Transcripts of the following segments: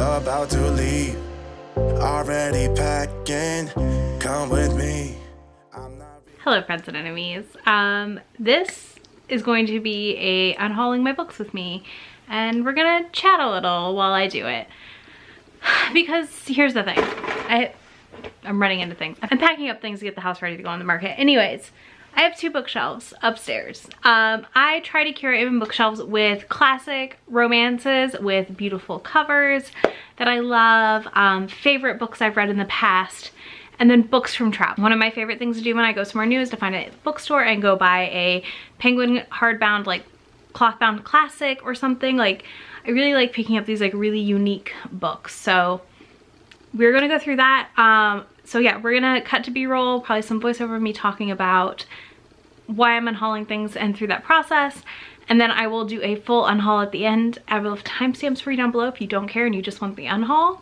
about to leave, already packing, come with me. Hello friends and enemies. This is going to be a unhauling my books with me, and we're gonna chat a little while I do it. Because here's the thing, I'm running into things. I'm packing up things to get the house ready to go on the market. Anyways, I have 2 bookshelves upstairs. I try to curate even bookshelves with classic romances with beautiful covers that I love, favorite books I've read in the past, and then books from travel. One of my favorite things to do when I go somewhere new is to find a bookstore and go buy a Penguin hardbound, like cloth-bound classic or something. Like, I really like picking up these like really unique books. So we're gonna go through that. So yeah, we're gonna cut to B-roll, probably some voiceover of me talking about why I'm unhauling things and through that process. And then I will do a full unhaul at the end. I will have timestamps for you down below if you don't care and you just want the unhaul.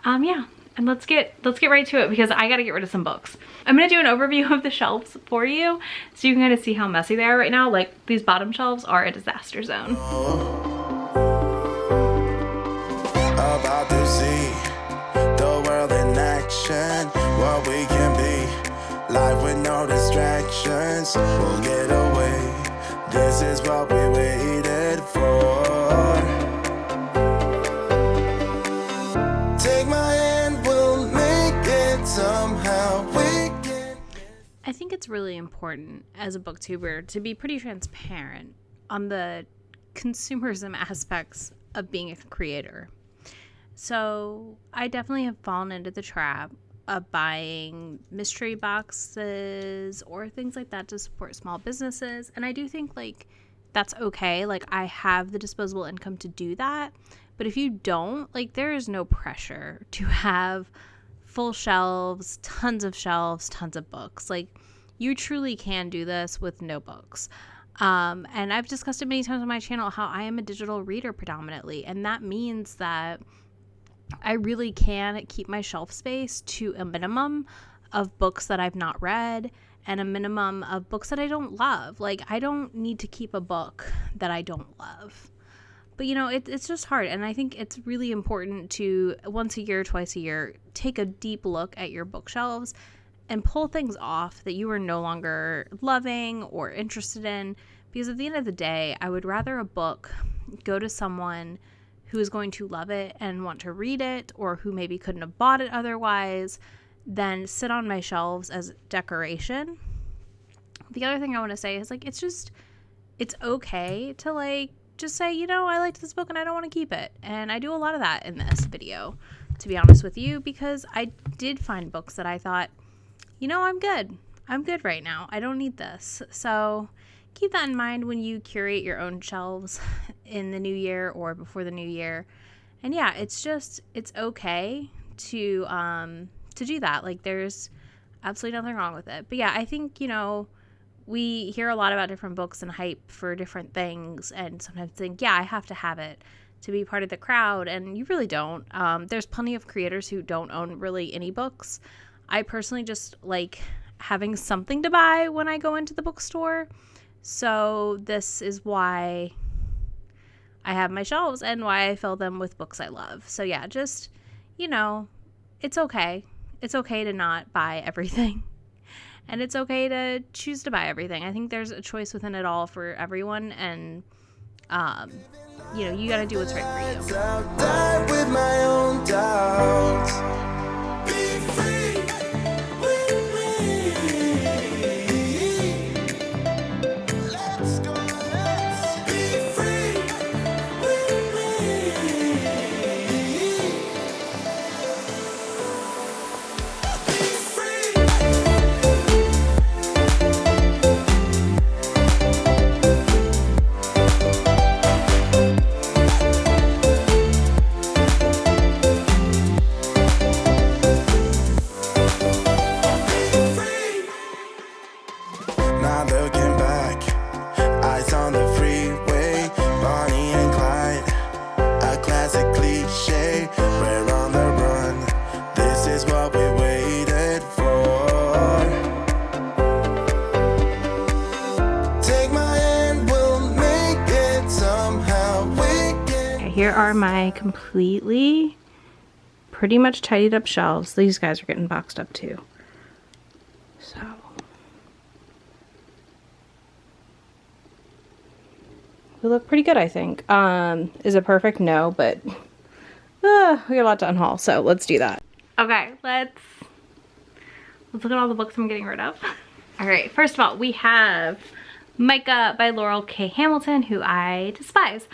Yeah, and let's get right to it because I gotta get rid of some books. I'm gonna do an overview of the shelves for you so you can kind of see how messy they are right now. Like, these bottom shelves are a disaster zone. About to see the world in action, what we can be, life with no distractions, we'll get away, this is what we waited for. Take my hand, we'll make it somehow, we can. I think it's really important as a booktuber to be pretty transparent on the consumerism aspects of being a creator. So I definitely have fallen into the trap of buying mystery boxes or things like that to support small businesses. And I do think like that's okay. Like, I have the disposable income to do that. But if you don't, like, there is no pressure to have full shelves, tons of books. Like, you truly can do this with no books. And I've discussed it many times on my channel how I am a digital reader predominantly. And that means that I really can keep my shelf space to a minimum of books that I've not read and a minimum of books that I don't love. Like, I don't need to keep a book that I don't love. But, you know, it's just hard. And I think it's really important to, once a year, twice a year, take a deep look at your bookshelves and pull things off that you are no longer loving or interested in. Because at the end of the day, I would rather a book go to someone who is going to love it and want to read it, or who maybe couldn't have bought it otherwise, than sit on my shelves as decoration. The other thing I want to say is, like, it's okay to, like, just say, you know, I liked this book and I don't want to keep it. And I do a lot of that in this video, to be honest with you, because I did find books that I thought, you know, I'm good right now. I don't need this. So keep that in mind when you curate your own shelves in the new year or before the new year. And yeah, it's okay to do that. Like, there's absolutely nothing wrong with it. But yeah, I think, you know, we hear a lot about different books and hype for different things, and sometimes think, yeah, I have to have it to be part of the crowd, and you really don't. There's plenty of creators who don't own really any books. I personally just like having something to buy when I go into the bookstore. So this is why I have my shelves and why I fill them with books I love. So yeah, just, you know, it's okay. It's okay to not buy everything. And it's okay to choose to buy everything. I think there's a choice within it all for everyone. And, you know, you got to do what's right for you. I'll die with my own doubts. Be free with me. Let's go, let's be free with me. Be free. Not looking back, eyes on the freeway, Bonnie and Clyde, a classic cliche, we're on the run, this is what we waited for. Take my hand, we'll make it somehow, we can. Okay, here are my completely pretty much tidied up shelves. These guys are getting boxed up too. So we look pretty good, I think. Is it perfect? No, but we got a lot to unhaul, so let's do that. Okay, let's look at all the books I'm getting rid of. All right, first of all, we have Micah by Laurel K. Hamilton, who I despise.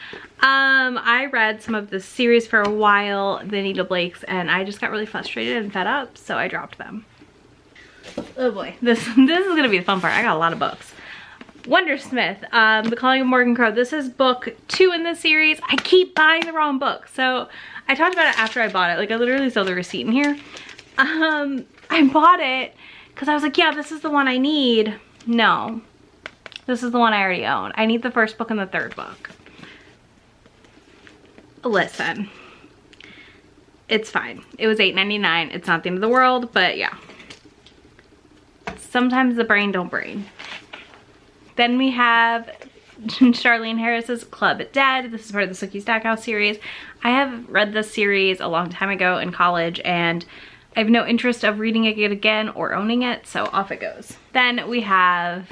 I read some of the series for a while, the Anita Blakes, and I just got really frustrated and fed up, so I dropped them. Oh boy, this is gonna be the fun part. I got a lot of books. Wondersmith, The Calling of Morgan Crow. This is book 2 in this series. I keep buying the wrong book, so I talked about it after I bought it. Like, I literally saw the receipt in here. I bought it because I was like, yeah, this is the one I need. No, this is the one I already own. I need the first book and the third book. Listen, it's fine. It was $8.99. It's not the end of the world, but yeah. Sometimes the brain don't brain. Then we have Charlene Harris's Club Dead. This is part of the Sookie Stackhouse series. I have read this series a long time ago in college, and I have no interest of reading it again or owning it, so off it goes. Then we have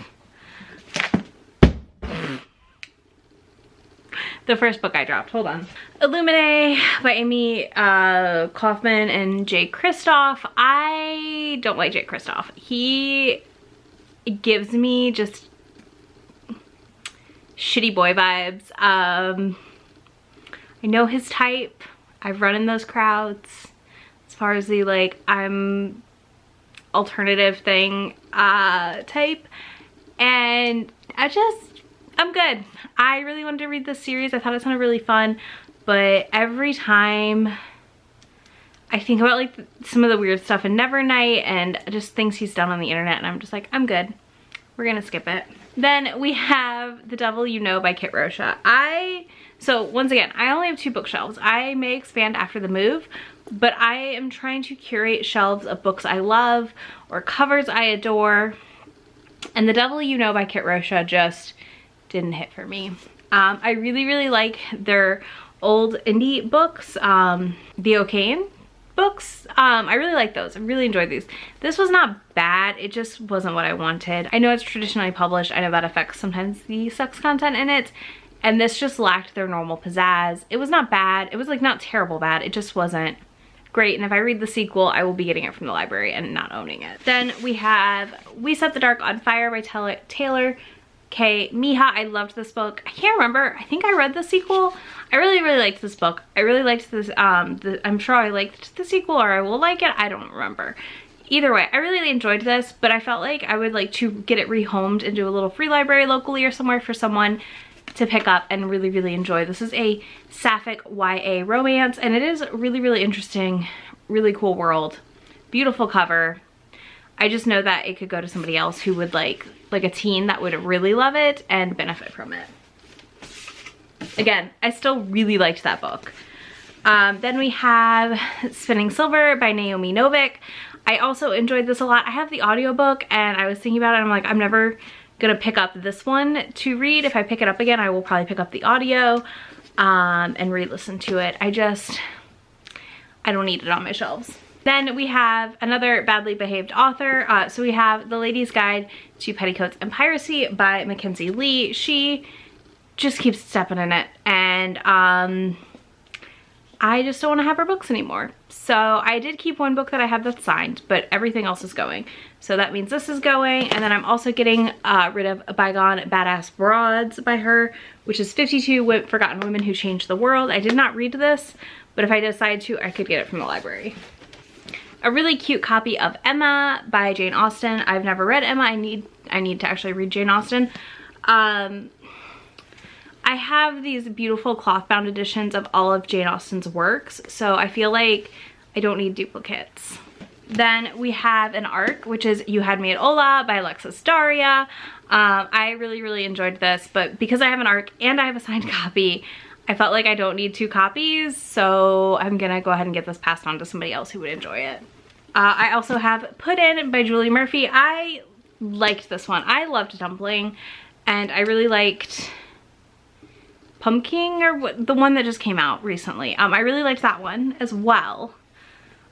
the first book I dropped. Hold on. Illuminae by Amy Kaufman and Jay Kristoff. I don't like Jay Kristoff. He gives me just shitty boy vibes. I know his type. I've run in those crowds. As far as the like, I'm alternative thing type. And I'm good. I really wanted to read this series. I thought it sounded really fun. But every time I think about like some of the weird stuff in Nevernight and just things he's done on the internet, and I'm just like, I'm good. We're gonna skip it. Then we have The Devil You Know by Kit Rocha. So once again, I only have 2 bookshelves. I may expand after the move, but I am trying to curate shelves of books I love or covers I adore. And The Devil You Know by Kit Rocha just didn't hit for me. I really, really like their old indie books, the O'Kane books. I really like those. I really enjoyed these. This was not bad. It just wasn't what I wanted. I know it's traditionally published. I know that affects sometimes the sex content in it. And this just lacked their normal pizzazz. It was not bad. It was like not terrible bad. It just wasn't great. And if I read the sequel, I will be getting it from the library and not owning it. Then we have We Set the Dark on Fire by Taylor K. Miha. I loved this book. I can't remember. I think I read the sequel. I really, really liked this book. I really liked this. I'm sure I liked the sequel, or I will like it. I don't remember. Either way, I really enjoyed this, but I felt like I would like to get it rehomed into a little free library locally or somewhere for someone to pick up and really, really enjoy. This is a sapphic YA romance, and it is really, really interesting, really cool world, beautiful cover. I just know that it could go to somebody else who would like a teen that would really love it and benefit from it. Again, I still really liked that book. Then we have Spinning Silver by Naomi Novik. I also enjoyed this a lot. I have the audiobook, and I was thinking about it. I'm like, I'm never gonna pick up this one to read. If I pick it up again, I will probably pick up the audio and re-listen to it. I don't need it on my shelves. Then we have another badly behaved author. So we have The Lady's Guide to Petticoats and Piracy by Mackenzie Lee. She just keeps stepping in it, and I just don't want to have her books anymore. So I did keep one book that I had that's signed, but everything else is going. So that means this is going, and then I'm also getting rid of Bygone Badass Broads by her, which is 52 Forgotten Women Who Changed the World. I did not read this, but if I decide to, I could get it from the library. A really cute copy of Emma by Jane Austen. I've never read Emma. I need to actually read Jane Austen. I have these beautiful cloth-bound editions of all of Jane Austen's works, so I feel like I don't need duplicates. Then we have an ARC, which is You Had Me at Ola by Alexis Daria. I really, really enjoyed this, but because I have an ARC and I have a signed copy, I felt like I don't need 2 copies, so I'm gonna go ahead and get this passed on to somebody else who would enjoy it. I also have Put In by Julie Murphy. I liked this one. I loved Dumpling, and I really liked Pumpkin, or what, the one that just came out recently. I really liked that one as well.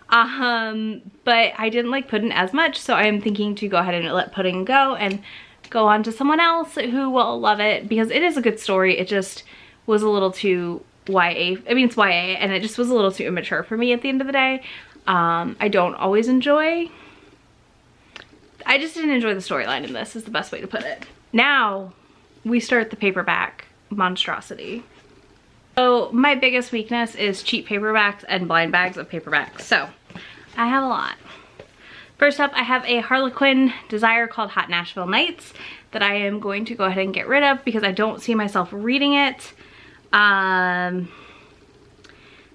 But I didn't like Puddin' as much, so I'm thinking to go ahead and let Puddin' go and go on to someone else who will love it, because it is a good story. It just was a little too YA. I mean, it's YA, and it just was a little too immature for me at the end of the day. I don't always enjoy. I just didn't enjoy the storyline in this, is the best way to put it. Now we start the paperback monstrosity. So my biggest weakness is cheap paperbacks and blind bags of paperbacks. So I have a lot. First up, I have a Harlequin Desire called Hot Nashville Nights that I am going to go ahead and get rid of because I don't see myself reading it.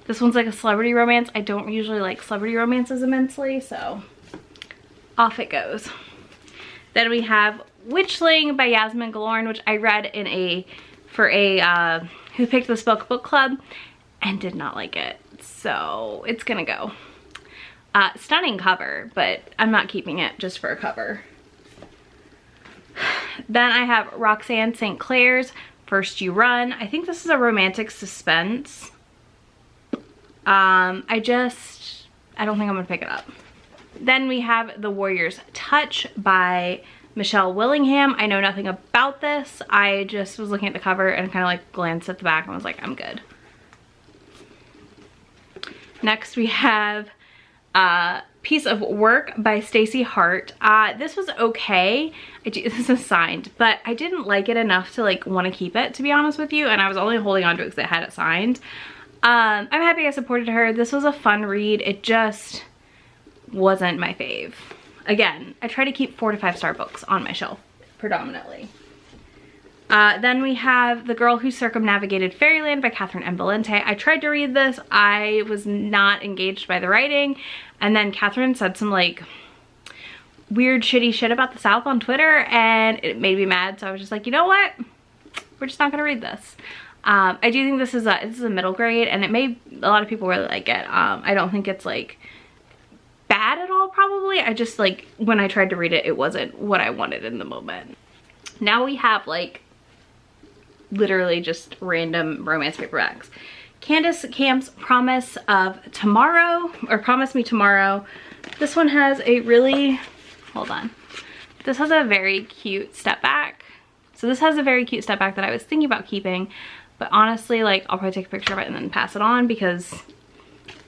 This one's like a celebrity romance. I don't usually like celebrity romances immensely, so off it goes. Then we have Witchling by Yasmin Galorn, which I read in for a Who Picked This book club and did not like it, so it's gonna go. Stunning cover, but I'm not keeping it just for a cover. Then I have Roxanne St. Clair's First You Run. I think this is a romantic suspense. I don't think I'm gonna pick it up. Then we have The Warrior's Touch by Michelle Willingham. I know nothing about this. I just was looking at the cover and kind of like glanced at the back and was like, I'm good. Next we have Piece of Work by Stacey Hart. This was okay. This is signed, but I didn't like it enough to like want to keep it, to be honest with you, and I was only holding on to it because it had it signed. I'm happy I supported her. This was a fun read. It just wasn't my fave. Again, I try to keep 4 to 5 star books on my shelf predominantly. Then we have The Girl Who Circumnavigated Fairyland by Catherine M. Valente. I tried to read this. I was not engaged by the writing. And then Catherine said some like weird shitty shit about the South on Twitter and it made me mad. So I was just like, you know what? We're just not gonna read this. I do think this is a middle grade and it made a lot of people really like it. I don't think it's like bad at all probably. I just like when I tried to read it, it wasn't what I wanted in the moment. Now we have like literally just random romance paperbacks. Candace Camp's Promise of Tomorrow, or Promise Me Tomorrow. This one has a really, hold on. This has a very cute step back. So this has a very cute step back that I was thinking about keeping, but honestly, like I'll probably take a picture of it and then pass it on because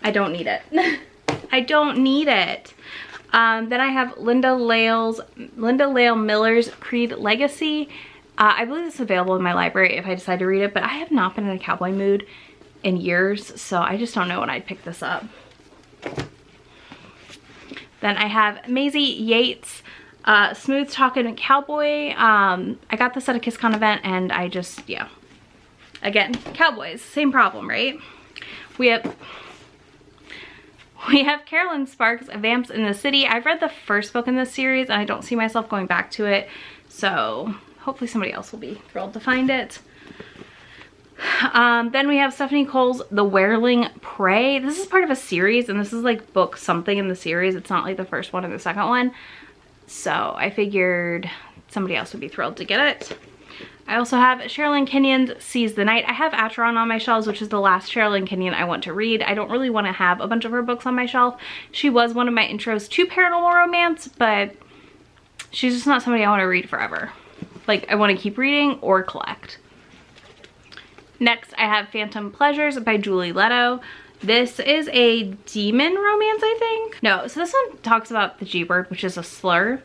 I don't need it. I don't need it. Then I have Linda Lale Miller's Creed Legacy. I believe this is available in my library if I decide to read it, but I have not been in a cowboy mood in years, so I just don't know when I'd pick this up. Then I have Maisie Yates, Smooth Talkin' Cowboy. I got this at a KissCon event and I just, yeah. Again, cowboys, same problem, right? We have Carolyn Sparks' Vamps in the City. I've read the first book in this series and I don't see myself going back to it, so hopefully somebody else will be thrilled to find it. Then we have Stephanie Cole's The Wereling Prey. This is part of a series and this is like book something in the series. It's not like the first one or the second one. So I figured somebody else would be thrilled to get it. I also have Sherilyn Kenyon's Seize the Night. I have Acheron on my shelves, which is the last Sherilyn Kenyon I want to read. I don't really want to have a bunch of her books on my shelf. She was one of my intros to paranormal romance, but she's just not somebody I want to read forever. Like, I want to keep reading or collect. Next, I have Phantom Pleasures by Julie Leto. This is a demon romance, I think. No, so this one talks about the G-word, which is a slur.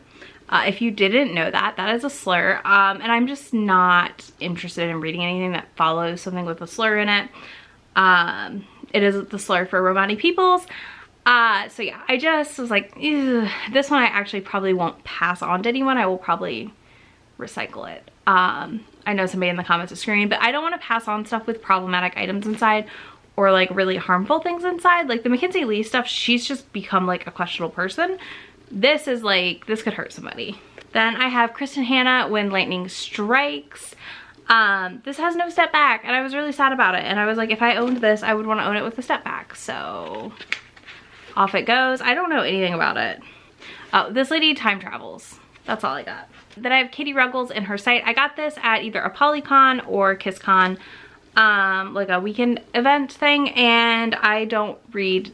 If you didn't know that, that is a slur. And I'm just not interested in reading anything that follows something with a slur in it. It is the slur for Romani peoples. So yeah, I just was like, ew. This one I actually probably won't pass on to anyone. I will probably recycle it. I know somebody in the comments is screaming, but I don't want to pass on stuff with problematic items inside or like really harmful things inside. Like the Mackenzie Lee stuff, she's just become like a questionable person. This is like, this could hurt somebody. Then I have Kristen Hanna, When Lightning Strikes. This has no step back and I was really sad about it. And I was like, if I owned this, I would want to own it with a step back. So off it goes. I don't know anything about it. Oh, this lady time travels. That's all I got. Then I have Katie Ruggles In Her Sight. I got this at either a Polycon or KissCon, like a weekend event thing, and I don't read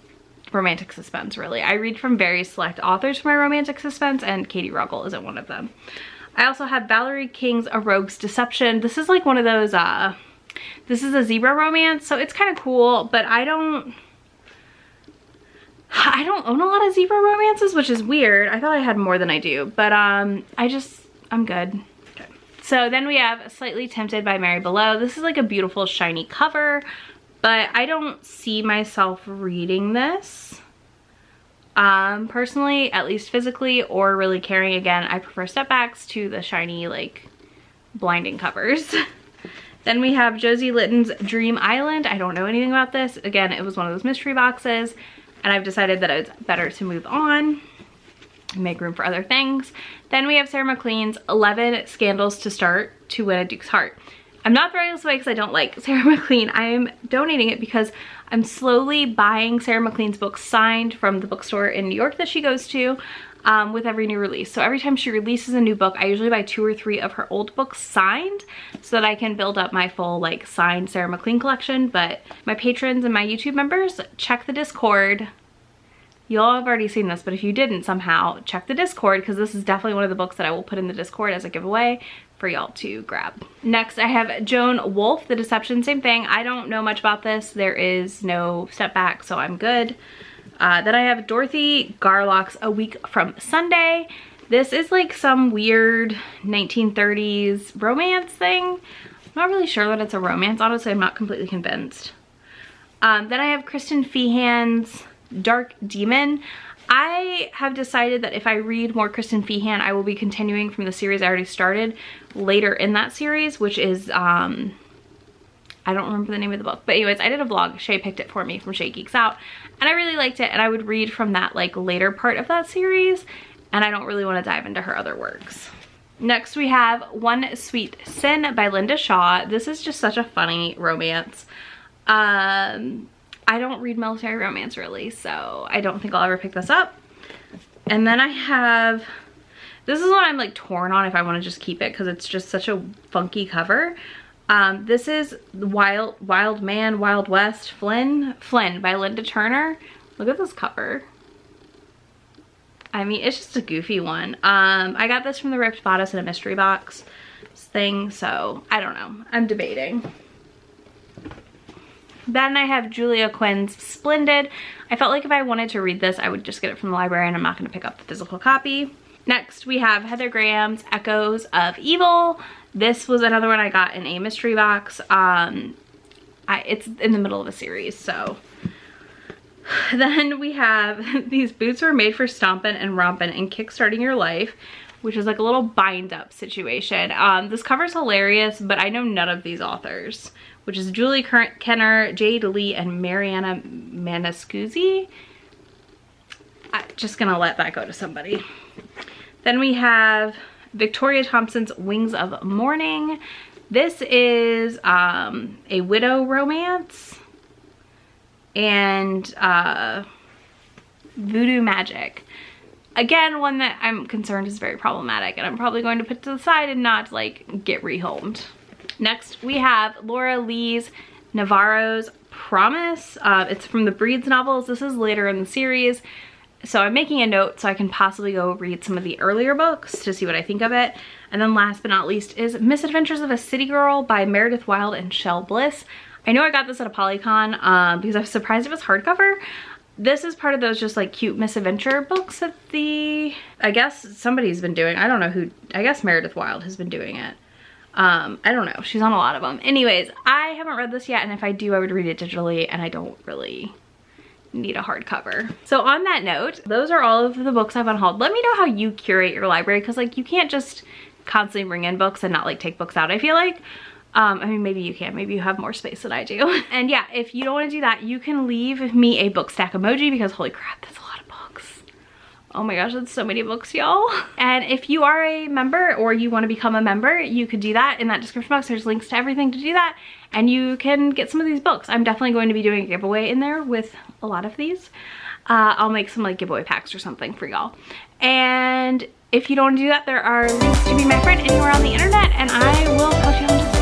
romantic suspense, really. I read from very select authors for my romantic suspense, and Katie Ruggles isn't one of them. I also have Valerie King's A Rogue's Deception. This is like one of those, this is a zebra romance, so it's kind of cool, but I don't own a lot of zebra romances, which is weird. I thought I had more than I do, but I'm good. Okay. So then we have Slightly Tempted by Mary Below. This is like a beautiful shiny cover, but I don't see myself reading this personally, at least physically, or really caring. Again, I prefer step backs to the shiny, like, blinding covers. Then we have Josie Litton's Dream Island. I don't know anything about this. Again, it was one of those mystery boxes, and I've decided that it's better to move on and make room for other things. Then we have Sarah McLean's 11 Scandals to Start to Win a Duke's Heart. I'm not throwing this away because I don't like Sarah McLean. I am donating it because I'm slowly buying Sarah McLean's books signed from the bookstore in New York that she goes to with every new release. So every time she releases a new book, I usually buy 2 or 3 of her old books signed so that I can build up my full like signed Sarah McLean collection. But my patrons and my YouTube members, check the Discord. Y'all have already seen this, but if you didn't somehow, check the Discord, because this is definitely one of the books that I will put in the Discord as a giveaway for y'all to grab. Next, I have Joan Wolfe, The Deception. Same thing. I don't know much about this. There is no step back, so I'm good. Then I have Dorothy Garlock's A Week from Sunday. This is like some weird 1930s romance thing. I'm not really sure that it's a romance. Honestly, I'm not completely convinced. Then I have Kristen Feehan's Dark Demon. I have decided that if I read more Kristen Feehan, I will be continuing from the series I already started later in that series, which is, I don't remember the name of the book. But anyways, I did a vlog. Shay picked it for me from Shay Geeks Out, and I really liked it, and I would read from that like later part of that series, and I don't really want to dive into her other works. Next, we have One Sweet Sin by Linda Shaw. This is just such a funny romance. I don't read military romance really, so I don't think I'll ever pick this up. And then I have, this is one I'm like torn on if I want to just keep it because it's just such a funky cover. This is Wild Man, Wild West, Flynn by Linda Turner. Look at this cover. I mean, it's just a goofy one. I got this from the Ripped Bodice in a mystery box thing, so I don't know. I'm debating. Then I have Julia Quinn's Splendid. I felt like if I wanted to read this, I would just get it from the library, and I'm not going to pick up the physical copy. Next, we have Heather Graham's Echoes of Evil. This was another one I got in a mystery box. It's in the middle of a series, so. Then we have These Boots Were Made for Stompin' and Rompin' and Kickstarting Your Life, which is like a little bind-up situation. This cover's hilarious, but I know none of these authors, which is Julie Kenner, Jade Lee, and Mariana Manascuzzi. I'm just gonna let that go to somebody. Then we have Victoria Thompson's Wings of Morning. This is a widow romance and voodoo magic. Again, one that I'm concerned is very problematic, and I'm probably going to put to the side and not like get rehomed. Next, we have Laura Lee's Navarro's Promise. It's from the Breeds novels. This is later in the series, so I'm making a note so I can possibly go read some of the earlier books to see what I think of it. And then last but not least is Misadventures of a City Girl by Meredith Wild and Shel Bliss. I know I got this at a Polycon because I was surprised it was hardcover. This is part of those just like cute misadventure books that I guess somebody's been doing. I don't know who, I guess Meredith Wild has been doing it. I don't know, she's on a lot of them. Anyways, I haven't read this yet, and if I do, I would read it digitally, and I don't really need a hardcover. So on that note, those are all of the books I've unhauled. Let me know how you curate your library, because like you can't just constantly bring in books and not like take books out, I feel like. I mean, maybe you can, maybe you have more space than I do. And yeah, if you don't want to do that, you can leave me a book stack emoji, because holy crap, that's a lot of books. Oh my gosh, that's so many books, y'all. And if you are a member or you want to become a member, you could do that in that description box. There's links to everything to do that, and you can get some of these books. I'm definitely going to be doing a giveaway in there with a lot of these. I'll make some like giveaway packs or something for y'all. And if you don't want to do that, there are links to be my friend anywhere on the internet, and I will talk to you in just a